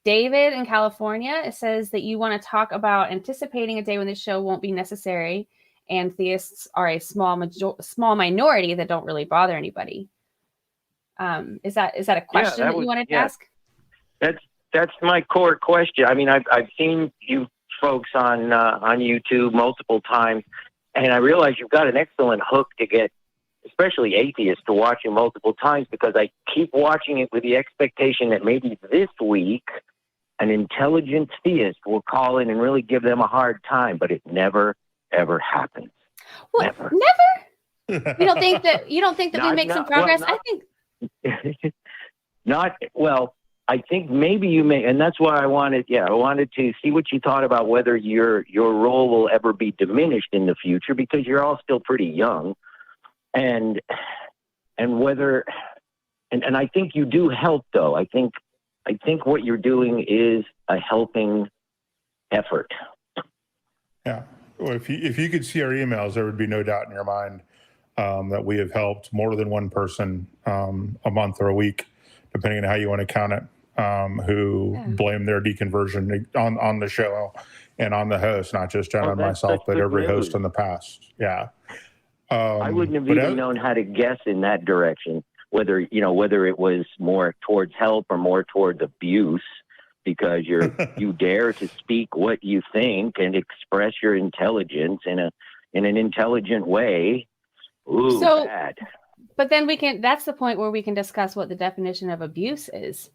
David in California, it says that you want to talk about anticipating a day when this show won't be necessary, and theists are a small minority that don't really bother anybody. Is that a question that you wanted to ask? That's my core question. I mean, I've seen you folks on YouTube multiple times, and I realize you've got an excellent hook to get, especially atheists, to watch you multiple times, because I keep watching it with the expectation that maybe this week an intelligent theist will call in and really give them a hard time, but it never ever happens. Well, never. You don't think that we make some progress? I think not well. I think maybe you may, and that's why I wanted to see what you thought about whether your role will ever be diminished in the future, because you're all still pretty young, and whether, and I think you do help, though. I think what you're doing is a helping effort. Yeah. Well, if you could see our emails, there would be no doubt in your mind that we have helped more than one person a month or a week, depending on how you want to count it, who blame their deconversion on the show and on the host, not just Jenna and myself, but every host in the past. Yeah. I wouldn't have even known how to guess in that direction, whether it was more towards help or more towards abuse, because you dare to speak what you think and express your intelligence in an intelligent way. Ooh, so bad. But then that's the point where we can discuss what the definition of abuse is.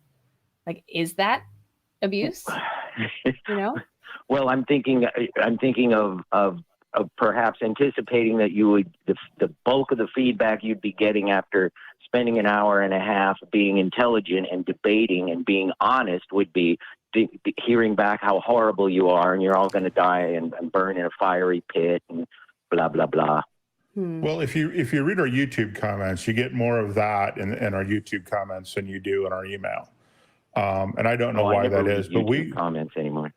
Like, is that abuse? Well, I'm thinking of perhaps anticipating that you would, the bulk of the feedback you'd be getting after spending an hour and a half being intelligent and debating and being honest would be hearing back how horrible you are and you're all going to die and burn in a fiery pit and blah, blah, blah. Well, if you read our YouTube comments, you get more of that in our YouTube comments than you do in our email. And I don't know why that is, but we comments anymore.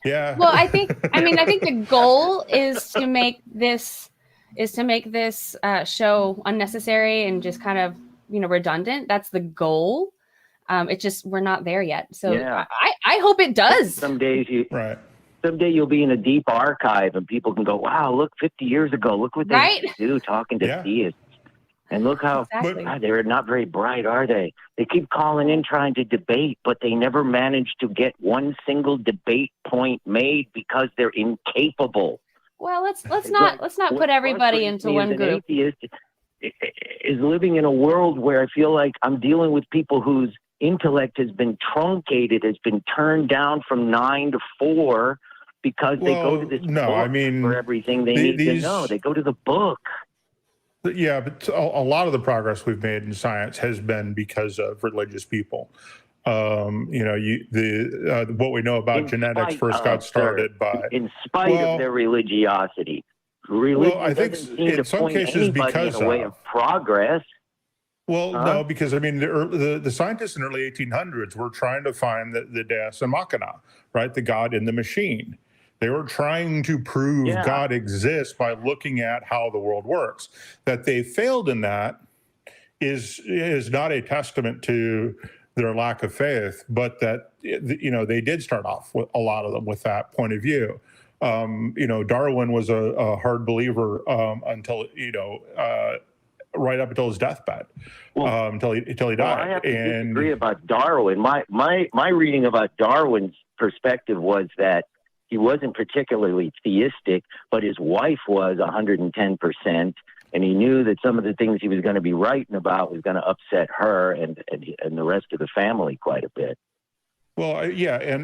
Yeah. Well, I think the goal is to make this show unnecessary and just kind of, redundant. That's the goal. It's just, we're not there yet. So yeah. I hope it does. Someday you'll be in a deep archive and people can go, wow, look, 50 years ago, look what they do talking to theists. And look how they're not very bright, are they? They keep calling in trying to debate, but they never manage to get one single debate point made because they're incapable. Well, let's not put everybody into one group. Atheist is living in a world where I feel like I'm dealing with people whose intellect has been truncated, has been turned down from 9 to 4 because they go to this book for everything they need to know. They go to the book. Yeah, but a lot of the progress we've made in science has been because of religious people. What we know about genetics first got started by... In spite of their religiosity. Religion I think in some cases because in a way of progress. Well, no, because the scientists in the early 1800s were trying to find the Deus Machina, right? The God in the machine. They were trying to prove God exists by looking at how the world works. That they failed in that is not a testament to their lack of faith, but that they did start off with a lot of them with that point of view. Darwin was a hard believer until right up until his deathbed, until he died. I have to disagree about Darwin. My reading about Darwin's perspective was that he wasn't particularly theistic, but his wife was 110%, and he knew that some of the things he was going to be writing about was going to upset her and the rest of the family quite a bit. Well,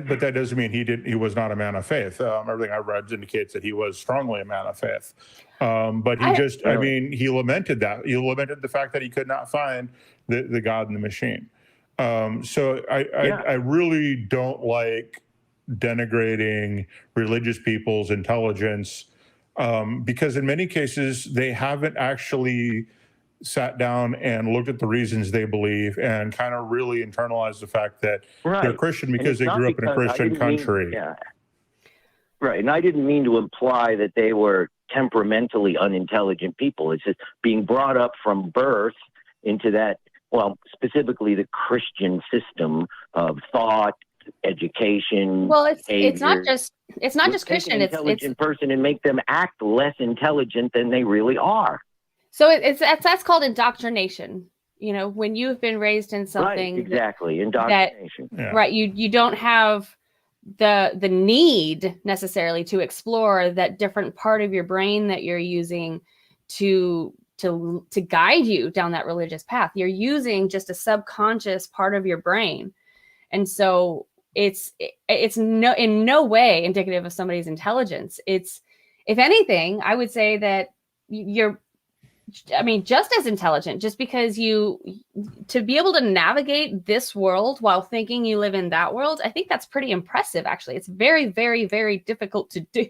but that doesn't mean he was not a man of faith. Everything I read indicates that he was strongly a man of faith. But he lamented that. He lamented the fact that he could not find the God in the machine. I really don't like denigrating religious people's intelligence because in many cases they haven't actually sat down and looked at the reasons they believe and kind of really internalized the fact that they're Christian because they grew up in a Christian country. Right. And I didn't mean to imply that they were temperamentally unintelligent people. It's just being brought up from birth into that, well, specifically the Christian system of thought, education. Well, it's not behavior. just Christian. An intelligent person and make them act less intelligent than they really are. So that's called indoctrination. You know, when you've been raised in something, right? Exactly, indoctrination. Right, you don't have the need necessarily to explore that different part of your brain that you're using to guide you down that religious path. You're using just a subconscious part of your brain, and so it's in no way indicative of somebody's intelligence. It's, if anything, I would say that you're, I mean, just as intelligent, just because to be able to navigate this world while thinking you live in that world, I think that's pretty impressive, actually. It's very, very, very difficult to do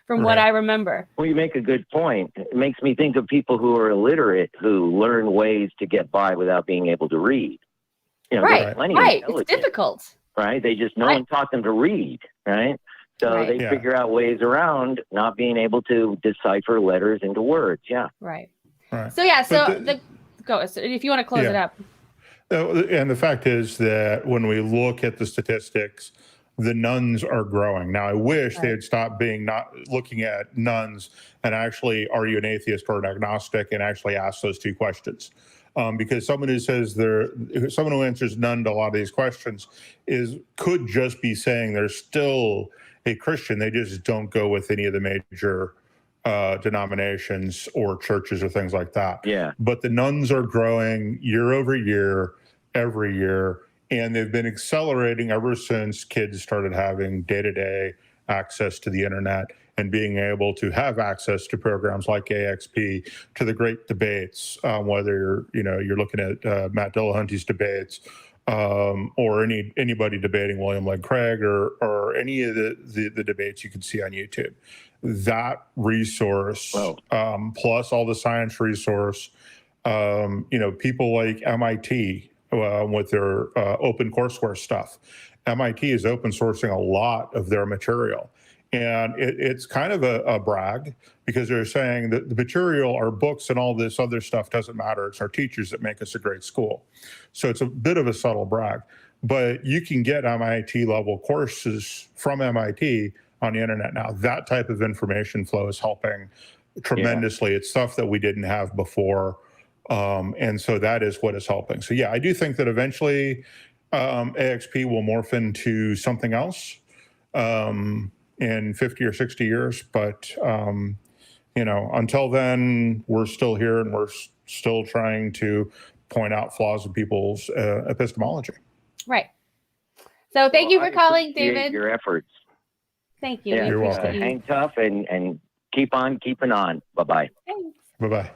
from what I remember. Well, you make a good point. It makes me think of people who are illiterate who learn ways to get by without being able to read. You know, right. It's difficult. Right. They just, no one taught them to read. Right. So they figure out ways around not being able to decipher letters into words. Yeah. Right. So if you want to close it up. And the fact is that when we look at the statistics, the nuns are growing. Now, I wish they had stopped not looking at nuns and actually, are you an atheist or an agnostic, and actually ask those two questions. Because someone who says someone who answers none to a lot of these questions could just be saying they're still a Christian. They just don't go with any of the major denominations or churches or things like that. Yeah. But the nuns are growing year over year, every year, and they've been accelerating ever since kids started having day-to-day access to the internet and being able to have access to programs like AXP, to the great debates, whether you're looking at Matt Dillahunty's debates, or anybody debating William Lane Craig, or any of the debates you can see on YouTube. That resource, plus all the science resource, people like MIT with their open courseware stuff. MIT is open sourcing a lot of their material. And it's kind of a brag, because they're saying that the material, our books and all this other stuff doesn't matter. It's our teachers that make us a great school. So it's a bit of a subtle brag. But you can get MIT level courses from MIT on the internet now. That type of information flow is helping tremendously. It's stuff that we didn't have before. And so that is what is helping. So I do think that eventually AXP will morph into something else in 50 or 60 years. But, until then, we're still here and we're still trying to point out flaws in people's epistemology. Right. So thank you for calling, David. Your efforts. Thank you. Yeah, you're welcome. Hang tough and keep on keeping on. Bye-bye. Thanks. Bye-bye.